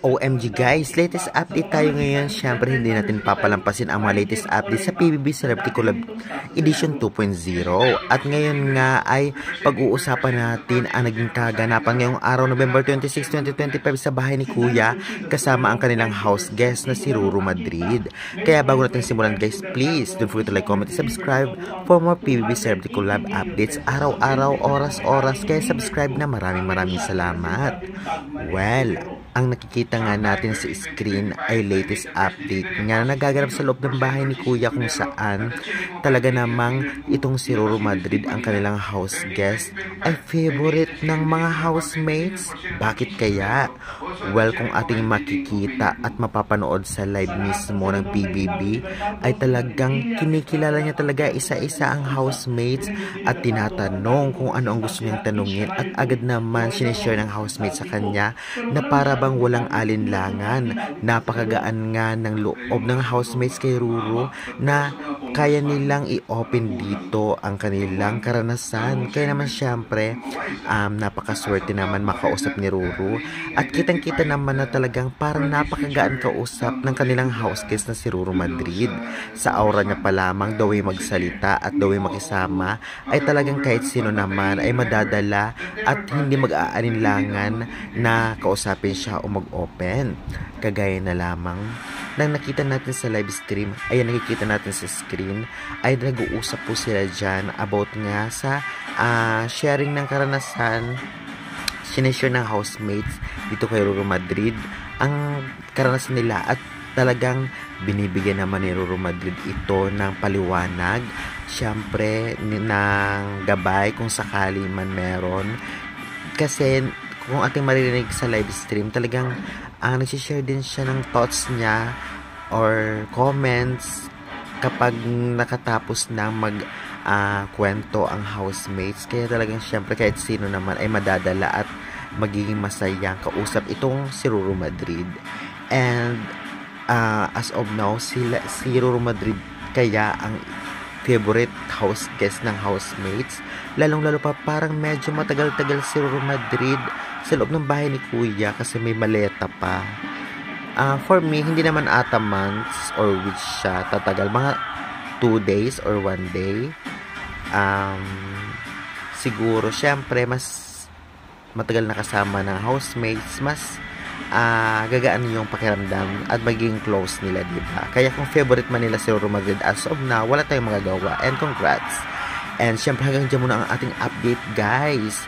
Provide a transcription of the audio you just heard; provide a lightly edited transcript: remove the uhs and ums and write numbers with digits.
OMG guys, latest update tayo ngayon. Syempre hindi natin papalampasin ang mga latest update sa PBB Celebrity Collab Edition 2.0. At ngayon nga ay pag-uusapan natin ang naging kaganapan ngayong araw, November 26, 2025 sa bahay ni Kuya kasama ang kanilang house guest na si Ruru Madrid. Kaya bago natin simulan guys, please don't forget to like, comment, and subscribe for more PBB Celebrity Collab updates araw-araw, oras-oras. Kaya subscribe na. Maraming salamat. Well, ang nakikita nga natin sa screen ay latest update nga na nagaganap sa loob ng bahay ni Kuya kung saan talaga namang itong si Ruru Madrid, ang kanilang house guest, ay favorite ng mga housemates. Bakit kaya? Well, kung ating makikita at mapapanood sa live mismo ng PBB ay talagang kinikilala niya talaga isa-isa ang housemates at tinatanong kung ano ang gusto niyang tanungin at agad naman sinishare ng housemates sa kanya na para bang walang alinlangan. Napakagaan nga ng loob ng housemates kay Ruru na kaya nilang i-open dito ang kanilang karanasan. Kaya naman syempre, napakaswerte naman makausap ni Ruru. At kitang-kita naman na talagang parang napakagaan kausap ng kanilang house guest na si Ruru Madrid. Sa aura niya pa lamang, daw ay magsalita at daw ay makisama, ay talagang kahit sino naman ay madadala at hindi mag-aalinlangan na kausapin siya o mag-open. Kagaya na lamang nang nakita natin sa live stream, ay nakikita natin sa screen, ay nag-uusap po sila dyan about nga sa sharing ng karanasan. Sinishare ng housemates dito kay Ruru Madrid ang karanasan nila at talagang binibigyan naman ni Ruru Madrid ito ng paliwanag, syempre ng gabay kung sakali man meron. Kasi kung ating maririnig sa live stream, talagang nagsishare din siya ng thoughts niya or comments kapag nakatapos ng kwento ang housemates. Kaya talagang syempre kahit sino naman ay madadala at magiging masayang kausap itong si Ruru Madrid. And as of now, si Ruru Madrid kaya ang favorite house guest ng housemates. Lalong-lalo pa parang medyo matagal-tagal si Ruru Madrid sa loob ng bahay ni Kuya kasi may maleta pa. For me, hindi naman ata months or weeks siya tatagal. Mga 2 days or 1 day. Siguro, syempre, mas matagal na kasama ng housemates, mas gagaan yung pakiramdam at magiging close nila, diba? Kaya kung favorite man nila si Ruru Madrid as of now, wala tayong magagawa. And congrats! And syempre hanggang dyan muna ang ating update, guys.